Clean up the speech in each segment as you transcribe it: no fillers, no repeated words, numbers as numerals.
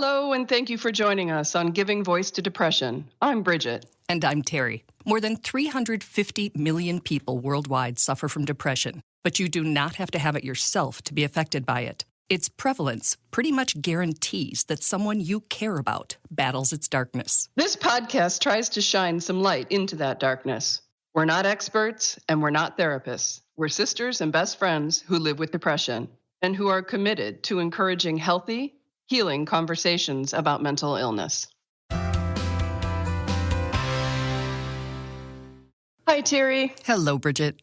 Hello, and thank you for joining us on Giving Voice to Depression. I'm Bridget. And I'm Terry. More than 350 million people worldwide suffer from depression, but you do not have to have it yourself to be affected by it. Its prevalence pretty much guarantees that someone you care about battles its darkness. This podcast tries to shine some light into that darkness. We're not experts, and we're not therapists. We're sisters and best friends who live with depression and who are committed to encouraging healthy, healing conversations about mental illness. Hi, Terry. Hello, Bridget.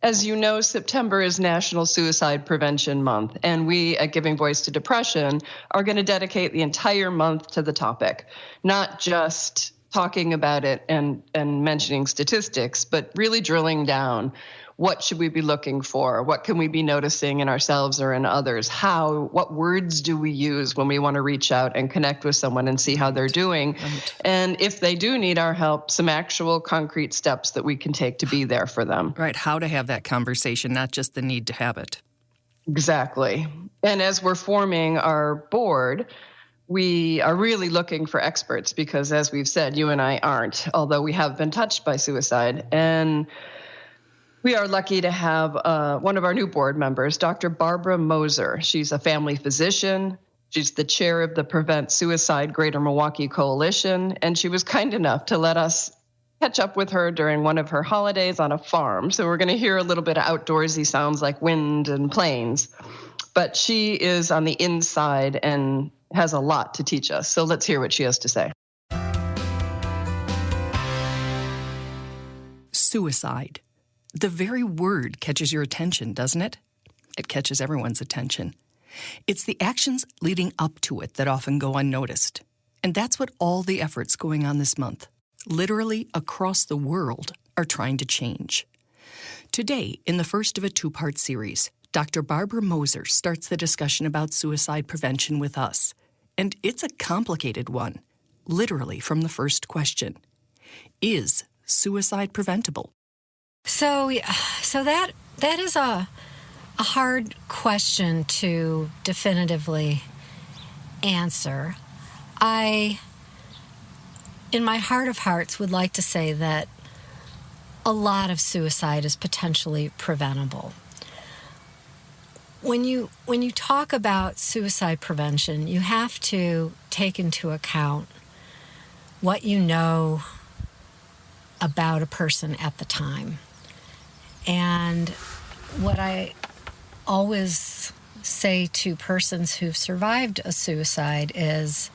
As you know, September is National Suicide Prevention Month, and we at Giving Voice to Depression are going to dedicate the entire month to the topic, not just talking about it and mentioning statistics, but really drilling down. What should we be looking for? What can we be noticing in ourselves or in others? What words do we use when we want to reach out and connect with someone and see how they're doing? Right. And if they do need our help, some actual concrete steps that we can take to be there for them. Right, how to have that conversation, not just the need to have it. Exactly. And as we're forming our board, we are really looking for experts because, as we've said, you and I aren't, although we have been touched by suicide. And we are lucky to have one of our new board members, Dr. Barbara Moser. She's a family physician. She's the chair of the Prevent Suicide Greater Milwaukee Coalition, and she was kind enough to let us catch up with her during one of her holidays on a farm. So we're going to hear a little bit of outdoorsy sounds like wind and planes. But she is on the inside and has a lot to teach us. So let's hear what she has to say. Suicide. The very word catches your attention, doesn't it? It catches everyone's attention. It's the actions leading up to it that often go unnoticed. And that's what all the efforts going on this month, literally across the world, are trying to change. Today, in the first of a two-part series, Dr. Barbara Moser starts the discussion about suicide prevention with us. And it's a complicated one, literally from the first question. Is suicide preventable? So that is a hard question to definitively answer. I, in my heart of hearts, would like to say that a lot of suicide is potentially preventable. When you talk about suicide prevention, you have to take into account what you know about a person at the time. And what I always say to persons who've survived a suicide is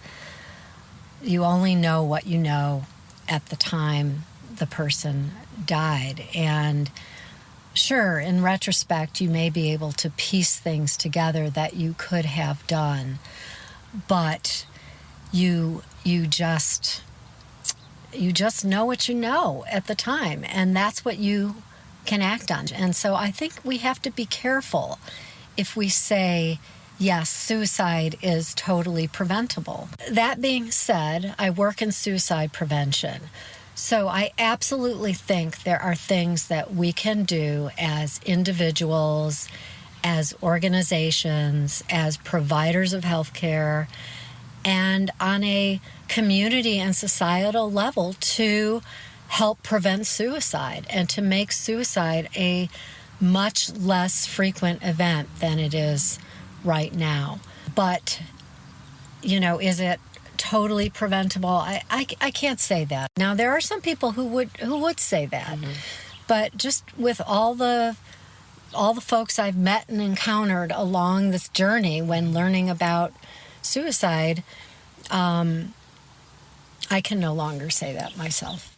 you only know what you know at the time the person died. And sure, in retrospect, you may be able to piece things together that you could have done, but you just know what you know at the time, and that's what you can act on. And so I think we have to be careful if we say, yes, suicide is totally preventable. That being said, I work in suicide prevention. So I absolutely think there are things that we can do as individuals, as organizations, as providers of healthcare, and on a community and societal level to help prevent suicide and to make suicide a much less frequent event than it is right now. But, is it totally preventable? I can't say that. Now, there are some people who would say that. Mm-hmm. But just with all the folks I've met and encountered along this journey when learning about suicide, I can no longer say that myself.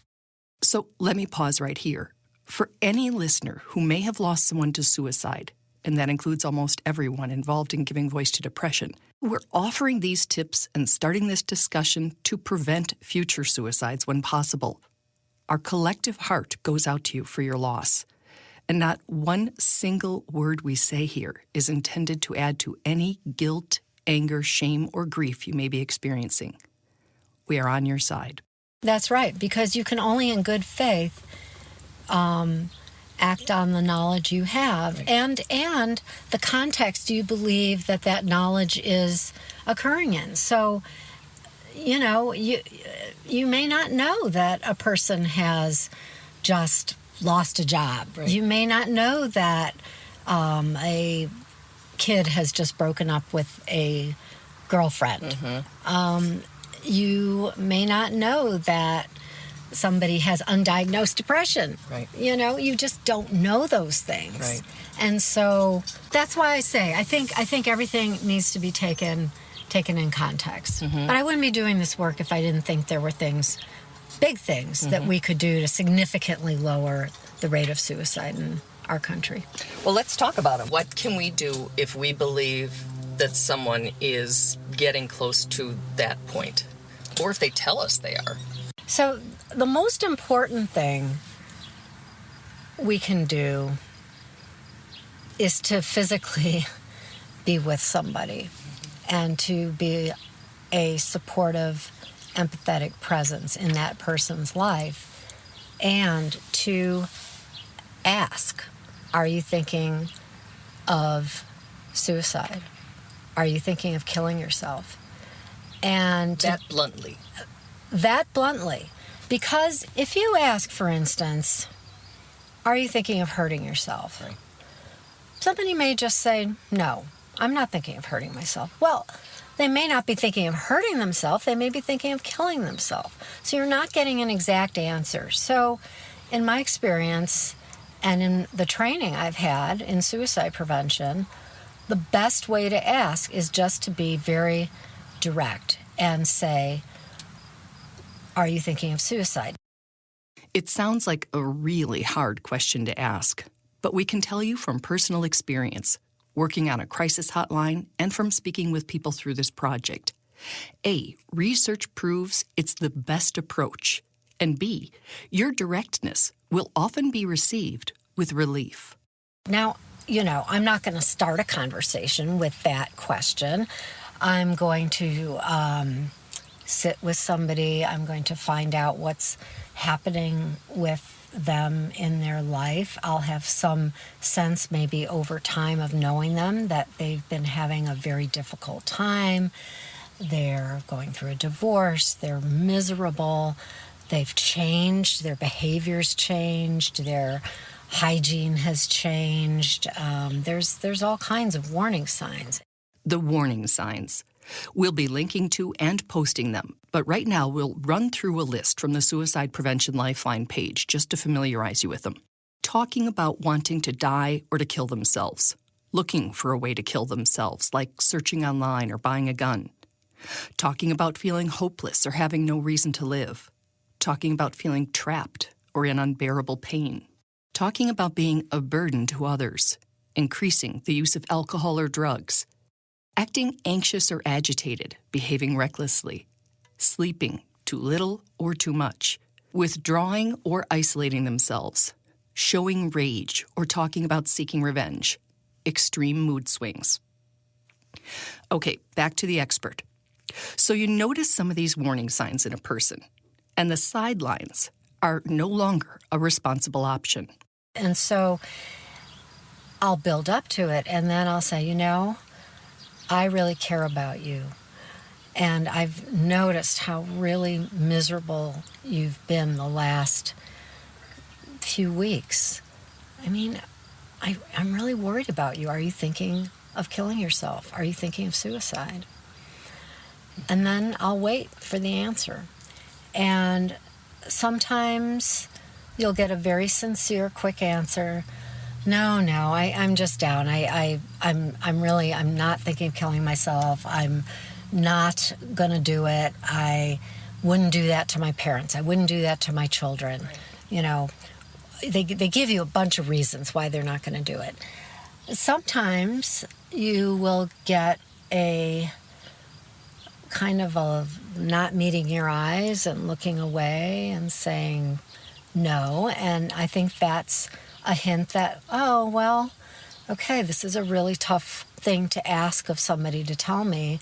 So let me pause right here. For any listener who may have lost someone to suicide, and that includes almost everyone involved in giving voice to depression, we're offering these tips and starting this discussion to prevent future suicides when possible. Our collective heart goes out to you for your loss. And not one single word we say here is intended to add to any guilt, anger, shame, or grief you may be experiencing. We are on your side. That's right, because you can only in good faith act on the knowledge you have, right. and the context you believe that knowledge is occurring in. So, you know, you may not know that a person has just lost a job. Right. You may not know that a kid has just broken up with a girlfriend. Mm-hmm. You may not know that somebody has undiagnosed depression. Right. You know, you just don't know those things. Right. And so that's why I say I think everything needs to be taken in context. Mm-hmm. But I wouldn't be doing this work if I didn't think there were big things, mm-hmm. that we could do to significantly lower the rate of suicide in our country. Well, let's talk about it. What can we do if we believe that someone is getting close to that point? Or if they tell us they are? So the most important thing we can do is to physically be with somebody and to be a supportive, empathetic presence in that person's life, and to ask, are you thinking of suicide? Are you thinking of killing yourself? And that bluntly. Because if you ask, for instance, are you thinking of hurting yourself? Right. Somebody may just say, no, I'm not thinking of hurting myself. Well, they may not be thinking of hurting themselves. They may be thinking of killing themselves. So you're not getting an exact answer. So in my experience and in the training I've had in suicide prevention, the best way to ask is just to be very direct and say, are you thinking of suicide? It sounds like a really hard question to ask, but we can tell you from personal experience, working on a crisis hotline and from speaking with people through this project. A, research proves it's the best approach. And B, your directness will often be received with relief. Now, you know, I'm not going to start a conversation with that question. I'm going to sit with somebody. I'm going to find out what's happening with them in their life. I'll have some sense maybe over time of knowing them that they've been having a very difficult time. They're going through a divorce. They're miserable. They've changed. Their behavior's changed. Their hygiene has changed. There's all kinds of warning signs. The warning signs. We'll be linking to and posting them, but right now we'll run through a list from the Suicide Prevention Lifeline page just to familiarize you with them. Talking about wanting to die or to kill themselves. Looking for a way to kill themselves, like searching online or buying a gun. Talking about feeling hopeless or having no reason to live. Talking about feeling trapped or in unbearable pain. Talking about being a burden to others. Increasing the use of alcohol or drugs. Acting anxious or agitated, behaving recklessly, sleeping too little or too much, withdrawing or isolating themselves, showing rage or talking about seeking revenge, extreme mood swings. Okay, back to the expert. So you notice some of these warning signs in a person, and the sidelines are no longer a responsible option. And so I'll build up to it, and then I'll say, you know, I really care about you. And I've noticed how really miserable you've been the last few weeks. I mean, I'm really worried about you. Are you thinking of killing yourself? Are you thinking of suicide? And then I'll wait for the answer. And sometimes you'll get a very sincere, quick answer. No, I'm just down. I'm not thinking of killing myself. I'm not going to do it. I wouldn't do that to my parents. I wouldn't do that to my children. Right. You know, they give you a bunch of reasons why they're not going to do it. Sometimes you will get a kind of a not meeting your eyes and looking away and saying no. And I think that's a hint that, oh, well, okay, this is a really tough thing to ask of somebody to tell me.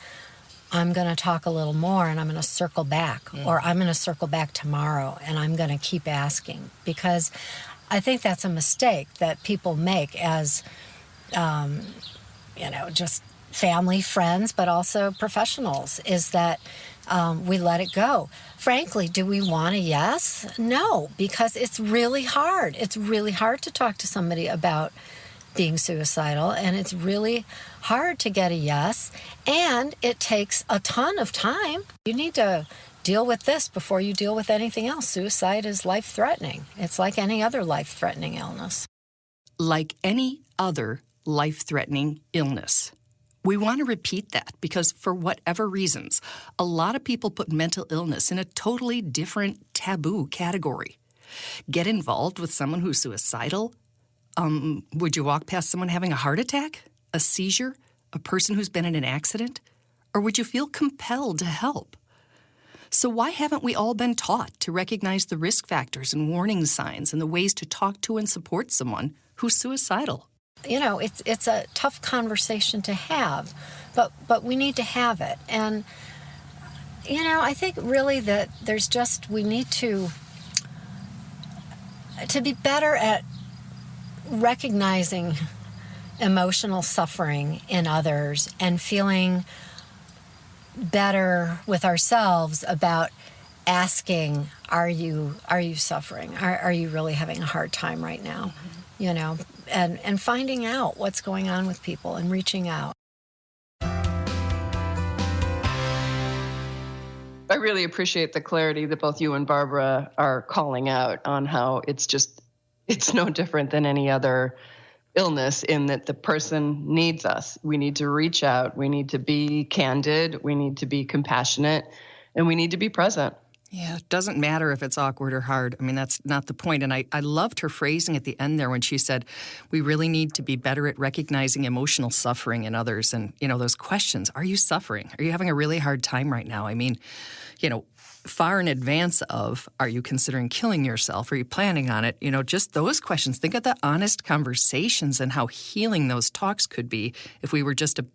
I'm going to talk a little more and I'm going to circle back, or I'm going to circle back tomorrow and I'm going to keep asking, because I think that's a mistake that people make as, just family, friends, but also professionals, is that we let it go. Frankly, do we want a yes? No, because it's really hard. It's really hard to talk to somebody about being suicidal, and it's really hard to get a yes, and it takes a ton of time. You need to deal with this before you deal with anything else. Suicide is life-threatening. It's like any other life-threatening illness. Like any other life-threatening illness. We want to repeat that because for whatever reasons, a lot of people put mental illness in a totally different taboo category. Get involved with someone who's suicidal? Would you walk past someone having a heart attack, a seizure, a person who's been in an accident? Or would you feel compelled to help? So why haven't we all been taught to recognize the risk factors and warning signs and the ways to talk to and support someone who's suicidal? It's a tough conversation to have, but we need to have it. And, I think really that we need to be better at recognizing emotional suffering in others and feeling better with ourselves about asking, are you suffering? Are you really having a hard time right now? And finding out what's going on with people and reaching out. I really appreciate the clarity that both you and Barbara are calling out on how it's no different than any other illness in that the person needs us. We need to reach out. We need to be candid. We need to be compassionate, and we need to be present. Yeah, it doesn't matter if it's awkward or hard. I mean, that's not the point. And I loved her phrasing at the end there when she said, we really need to be better at recognizing emotional suffering in others. And, those questions, are you suffering? Are you having a really hard time right now? I mean, far in advance of, are you considering killing yourself? Are you planning on it? Just those questions. Think of the honest conversations and how healing those talks could be if we were just a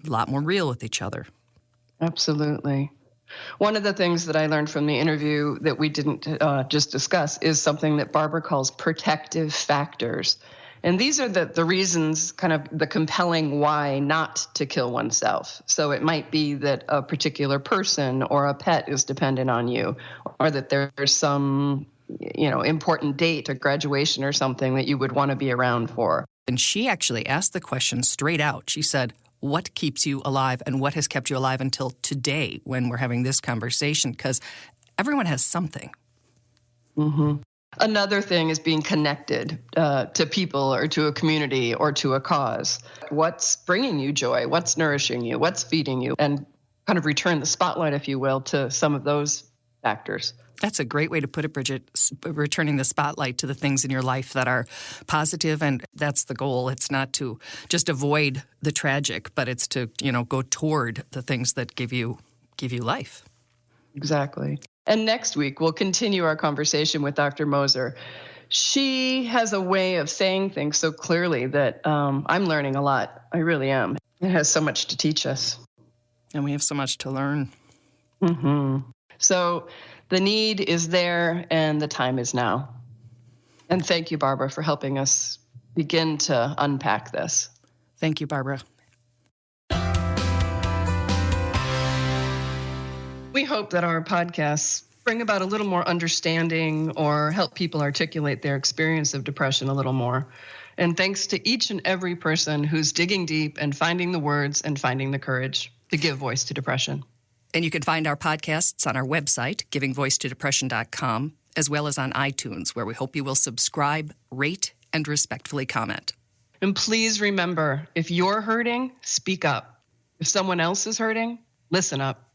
lot more real with each other. Absolutely. One of the things that I learned from the interview that we didn't just discuss is something that Barbara calls protective factors. And these are the reasons, kind of the compelling why not to kill oneself. So it might be that a particular person or a pet is dependent on you, or that there's some, important date, a graduation or something that you would want to be around for. And she actually asked the question straight out. She said, what keeps you alive and what has kept you alive until today when we're having this conversation? Because everyone has something. Mm-hmm. Another thing is being connected to people or to a community or to a cause. What's bringing you joy? What's nourishing you? What's feeding you? And kind of return the spotlight, if you will, to some of those factors. That's a great way to put it, Bridget, returning the spotlight to the things in your life that are positive, and that's the goal. It's not to just avoid the tragic, but it's to, go toward the things that give you life. Exactly. And next week, we'll continue our conversation with Dr. Moser. She has a way of saying things so clearly that I'm learning a lot. I really am. It has so much to teach us. And we have so much to learn. Mm-hmm. So the need is there and the time is now. And thank you, Barbara, for helping us begin to unpack this. Thank you, Barbara. We hope that our podcasts bring about a little more understanding or help people articulate their experience of depression a little more. And thanks to each and every person who's digging deep and finding the words and finding the courage to give voice to depression. And you can find our podcasts on our website, givingvoicetodepression.com, as well as on iTunes, where we hope you will subscribe, rate, and respectfully comment. And please remember, if you're hurting, speak up. If someone else is hurting, listen up.